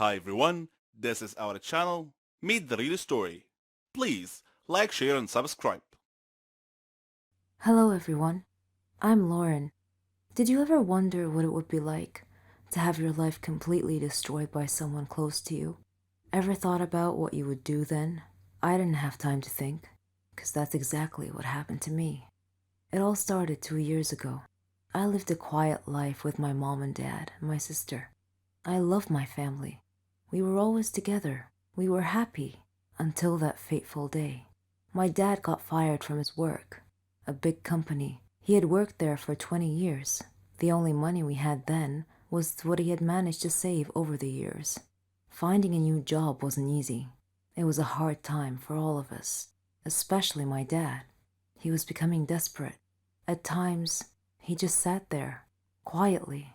Hi everyone, this is our channel, Meet the Real Story. Please like, share and subscribe. Hello everyone, I'm Lauren. Did you ever wonder what it would be like to have your life completely destroyed by someone close to you? Ever thought about what you would do then? I didn't have time to think, because that's exactly what happened to me. It all started 2 years ago. I lived a quiet life with my mom and dad and my sister. I loved my family. We were always together. We were happy until that fateful day. My dad got fired from his work, a big company. He had worked there for 20 years. The only money we had then was what he had managed to save over the years. Finding a new job wasn't easy. It was a hard time for all of us, especially my dad. He was becoming desperate. At times, he just sat there, quietly,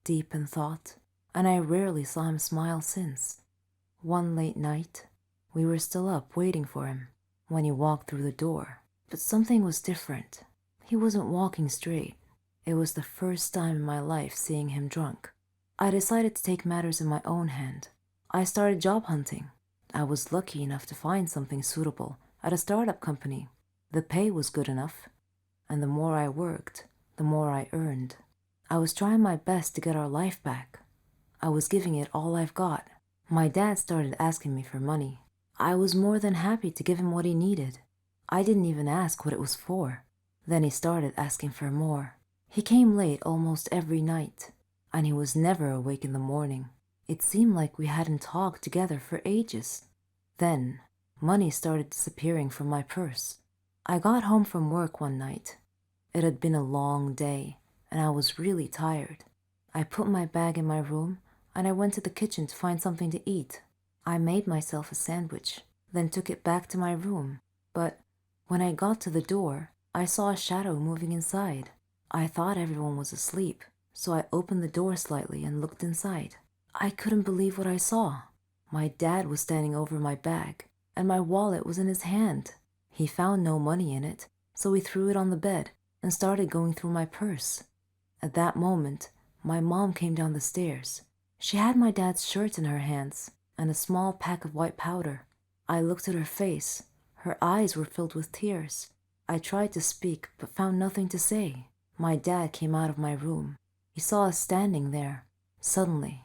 deep in thought, and I rarely saw him smile since. One late night, we were still up waiting for him when he walked through the door. But something was different. He wasn't walking straight. It was the first time in my life seeing him drunk. I decided to take matters in my own hand. I started job hunting. I was lucky enough to find something suitable at a startup company. The pay was good enough, and the more I worked, the more I earned. I was trying my best to get our life back. I was giving it all I've got. My dad started asking me for money. I was more than happy to give him what he needed. I didn't even ask what it was for. Then he started asking for more. He came late almost every night, and he was never awake in the morning. It seemed like we hadn't talked together for ages. Then, money started disappearing from my purse. I got home from work one night. It had been a long day, and I was really tired. I put my bag in my room, and I went to the kitchen to find something to eat. I made myself a sandwich, then took it back to my room. But when I got to the door, I saw a shadow moving inside. I thought everyone was asleep, so I opened the door slightly and looked inside. I couldn't believe what I saw. My dad was standing over my bag, and my wallet was in his hand. He found no money in it, so he threw it on the bed and started going through my purse. At that moment, my mom came down the stairs. She had my dad's shirt in her hands and a small pack of white powder. I looked at her face. Her eyes were filled with tears. I tried to speak, but found nothing to say. My dad came out of my room. He saw us standing there. Suddenly,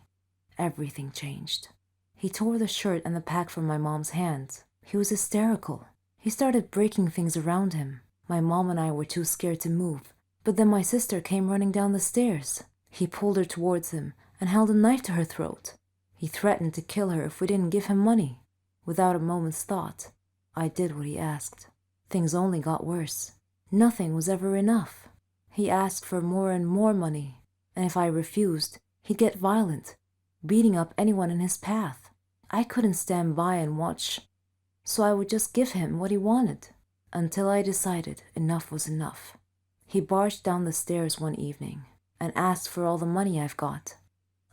everything changed. He tore the shirt and the pack from my mom's hands. He was hysterical. He started breaking things around him. My mom and I were too scared to move, but then my sister came running down the stairs. He pulled her towards him and held a knife to her throat. He threatened to kill her if we didn't give him money. Without a moment's thought, I did what he asked. Things only got worse. Nothing was ever enough. He asked for more and more money, and if I refused, he'd get violent, beating up anyone in his path. I couldn't stand by and watch, so I would just give him what he wanted, until I decided enough was enough. He barged down the stairs one evening and asked for all the money I've got.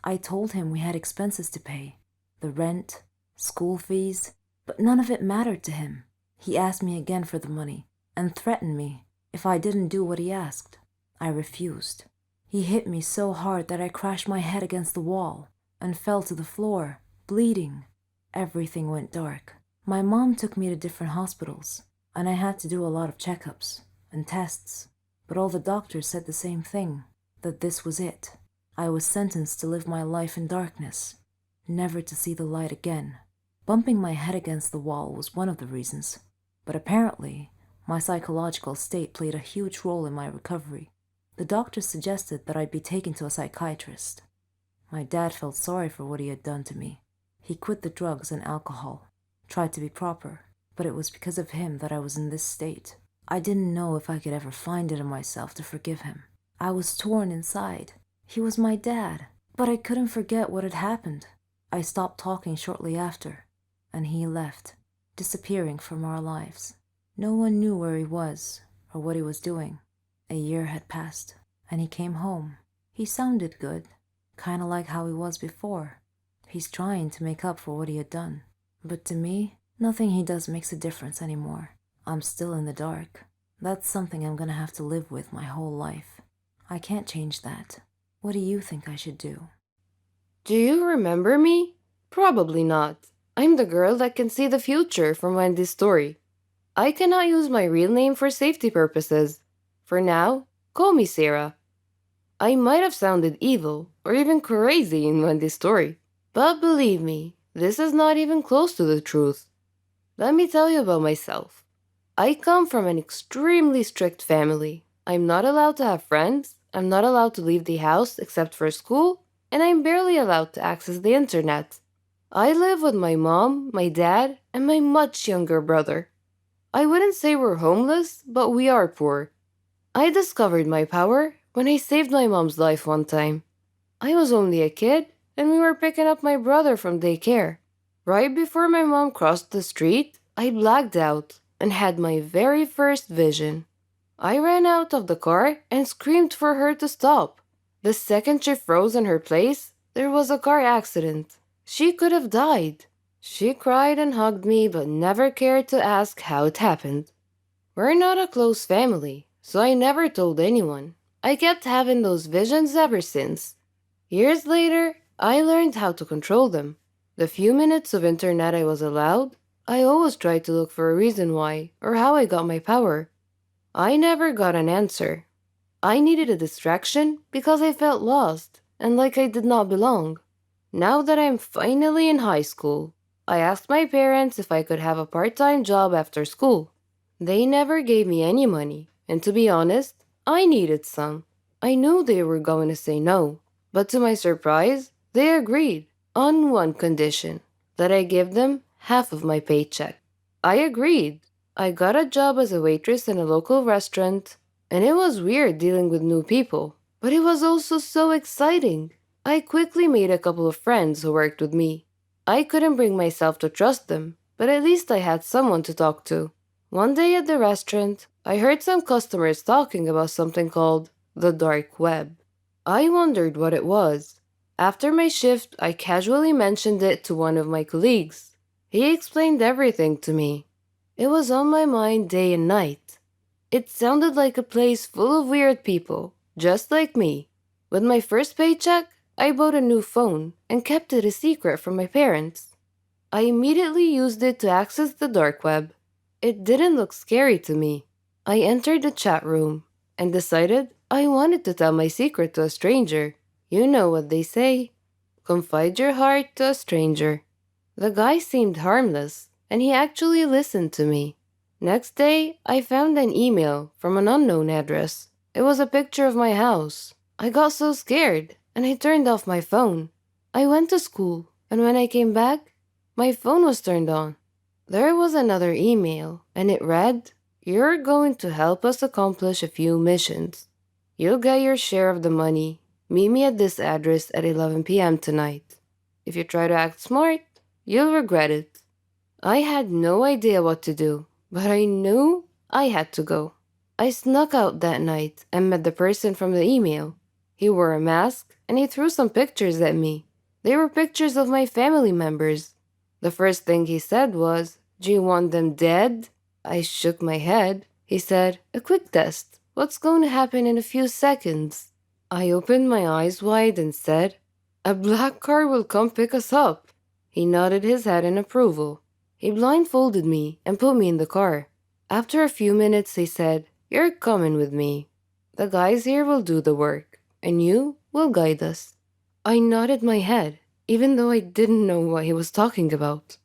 I told him we had expenses to pay, the rent, school fees, but none of it mattered to him. He asked me again for the money and threatened me if I didn't do what he asked. I refused. He hit me so hard that I crashed my head against the wall and fell to the floor, bleeding. Everything went dark. My mom took me to different hospitals, and I had to do a lot of checkups and tests, but all the doctors said the same thing, that this was it. I was sentenced to live my life in darkness, never to see the light again. Bumping my head against the wall was one of the reasons, but apparently, my psychological state played a huge role in my recovery. The doctors suggested that I be taken to a psychiatrist. My dad felt sorry for what he had done to me. He quit the drugs and alcohol, tried to be proper, but it was because of him that I was in this state. I didn't know if I could ever find it in myself to forgive him. I was torn inside. He was my dad, but I couldn't forget what had happened. I stopped talking shortly after, and he left, disappearing from our lives. No one knew where he was or what he was doing. A year had passed, and he came home. He sounded good, kind of like how he was before. He's trying to make up for what he had done. But to me, nothing he does makes a difference anymore. I'm still in the dark. That's something I'm gonna have to live with my whole life. I can't change that. What do you think I should do? Do you remember me? Probably not. I'm the girl that can see the future from Wendy's story. I cannot use my real name for safety purposes. For now, call me Sarah. I might have sounded evil or even crazy in Wendy's story, but believe me, this is not even close to the truth. Let me tell you about myself. I come from an extremely strict family. I'm not allowed to have friends, I'm not allowed to leave the house except for school, and I'm barely allowed to access the internet. I live with my mom, my dad, and my much younger brother. I wouldn't say we're homeless, but we are poor. I discovered my power when I saved my mom's life one time. I was only a kid, and we were picking up my brother from daycare. Right before my mom crossed the street, I blacked out and had my very first vision. I ran out of the car and screamed for her to stop. The second she froze in her place, there was a car accident. She could have died. She cried and hugged me but never cared to ask how it happened. We're not a close family, so I never told anyone. I kept having those visions ever since. Years later, I learned how to control them. The few minutes of internet I was allowed, I always tried to look for a reason why or how I got my power. I never got an answer. I needed a distraction because I felt lost and like I did not belong. Now that I'm finally in high school, I asked my parents if I could have a part-time job after school. They never gave me any money, and to be honest, I needed some. I knew they were going to say no, but to my surprise, they agreed on one condition, that I give them half of my paycheck. I agreed. I got a job as a waitress in a local restaurant, and it was weird dealing with new people, but it was also so exciting. I quickly made a couple of friends who worked with me. I couldn't bring myself to trust them, but at least I had someone to talk to. One day at the restaurant, I heard some customers talking about something called the dark web. I wondered what it was. After my shift, I casually mentioned it to one of my colleagues. He explained everything to me. It was on my mind day and night. It sounded like a place full of weird people, just like me. With my first paycheck, I bought a new phone and kept it a secret from my parents. I immediately used it to access the dark web. It didn't look scary to me. I entered the chat room and decided I wanted to tell my secret to a stranger. You know what they say. Confide your heart to a stranger. The guy seemed harmless, and he actually listened to me. Next day, I found an email from an unknown address. It was a picture of my house. I got so scared, and I turned off my phone. I went to school, and when I came back, my phone was turned on. There was another email, and it read, "You're going to help us accomplish a few missions. You'll get your share of the money. Meet me at this address at 11 p.m. tonight. If you try to act smart, you'll regret it." I had no idea what to do, but I knew I had to go. I snuck out that night and met the person from the email. He wore a mask, and he threw some pictures at me. They were pictures of my family members. The first thing he said was, "Do you want them dead?" I shook my head. He said, "A quick test. What's going to happen in a few seconds?" I opened my eyes wide and said, "A black car will come pick us up." He nodded his head in approval. He blindfolded me and put me in the car. After a few minutes, he said, "You're coming with me. The guys here will do the work, and you will guide us." I nodded my head, even though I didn't know what he was talking about.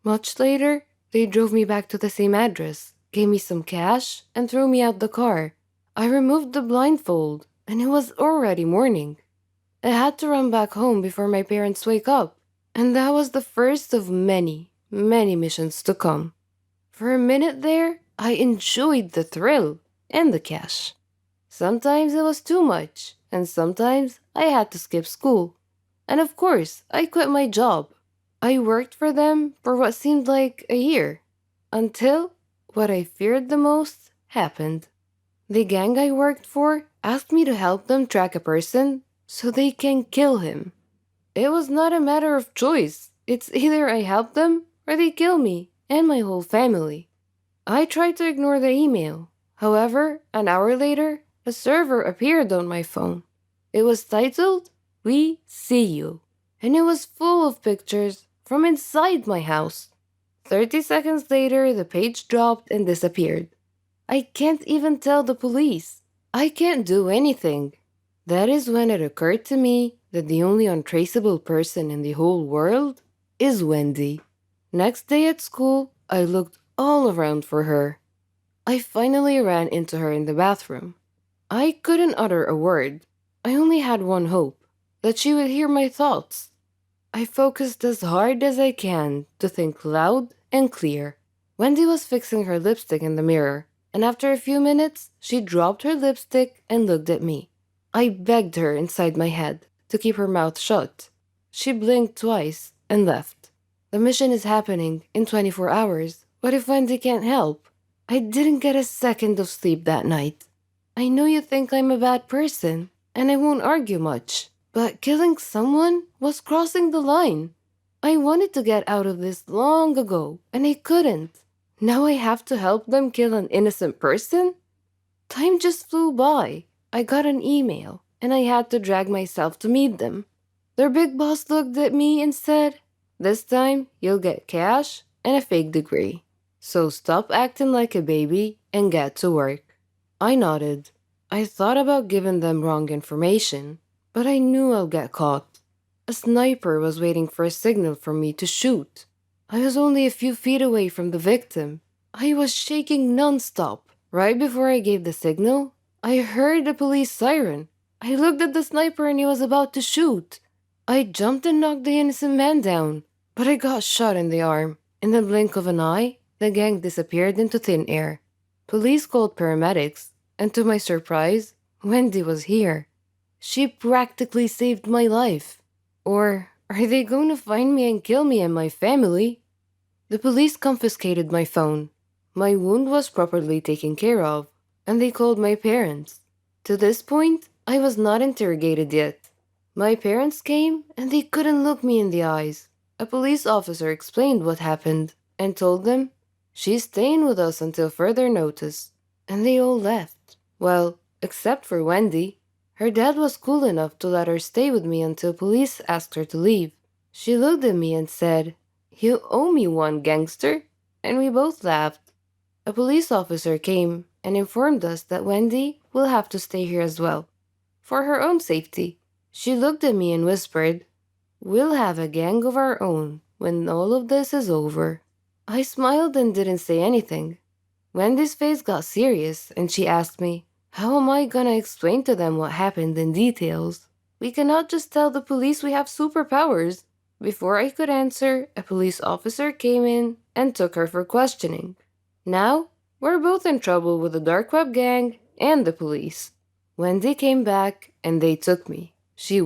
Much later, they drove me back to the same address, gave me some cash, and threw me out the car. I removed the blindfold, and it was already morning. I had to run back home before my parents wake up, and that was the first of many, many missions to come. For a minute there, I enjoyed the thrill and the cash. Sometimes it was too much, and sometimes I had to skip school. And of course, I quit my job. I worked for them for what seemed like a year, until what I feared the most happened. The gang I worked for asked me to help them track a person so they can kill him. It was not a matter of choice. It's either I help them or they kill me and my whole family. I tried to ignore the email. However, an hour later, a server appeared on my phone. It was titled, "We See You," and it was full of pictures from inside my house. 30 seconds later, the page dropped and disappeared. I can't even tell the police. I can't do anything. That is when it occurred to me that the only untraceable person in the whole world is Wendy. Next day at school, I looked all around for her. I finally ran into her in the bathroom. I couldn't utter a word. I only had one hope, that she would hear my thoughts. I focused as hard as I can to think loud and clear. Wendy was fixing her lipstick in the mirror, and after a few minutes, she dropped her lipstick and looked at me. I begged her inside my head to keep her mouth shut. She blinked twice and left. The mission is happening in 24 hours. What if Wendy can't help? I didn't get a second of sleep that night. I know you think I'm a bad person, and I won't argue much, but killing someone was crossing the line. I wanted to get out of this long ago, and I couldn't. Now I have to help them kill an innocent person? Time just flew by. I got an email, and I had to drag myself to meet them. Their big boss looked at me and said, "This time, you'll get cash and a fake degree. So stop acting like a baby and get to work." I nodded. I thought about giving them wrong information, but I knew I'll get caught. A sniper was waiting for a signal from me to shoot. I was only a few feet away from the victim. I was shaking nonstop. Right before I gave the signal, I heard a police siren. I looked at the sniper and he was about to shoot. I jumped and knocked the innocent man down, but I got shot in the arm. In the blink of an eye, the gang disappeared into thin air. Police called paramedics, and to my surprise, Wendy was here. She practically saved my life. Or are they going to find me and kill me and my family? The police confiscated my phone. My wound was properly taken care of, and they called my parents. To this point, I was not interrogated yet. My parents came, and they couldn't look me in the eyes. A police officer explained what happened, and told them, "She's staying with us until further notice." And they all left. Well, except for Wendy. Her dad was cool enough to let her stay with me until police asked her to leave. She looked at me and said, "You owe me one, gangster." And we both laughed. A police officer came and informed us that Wendy will have to stay here as well, for her own safety. She looked at me and whispered, "We'll have a gang of our own when all of this is over." I smiled and didn't say anything. Wendy's face got serious and she asked me, "How am I gonna explain to them what happened in details? We cannot just tell the police we have superpowers." Before I could answer, a police officer came in and took her for questioning. Now, we're both in trouble with the dark web gang and the police. Wendy came back and they took me. She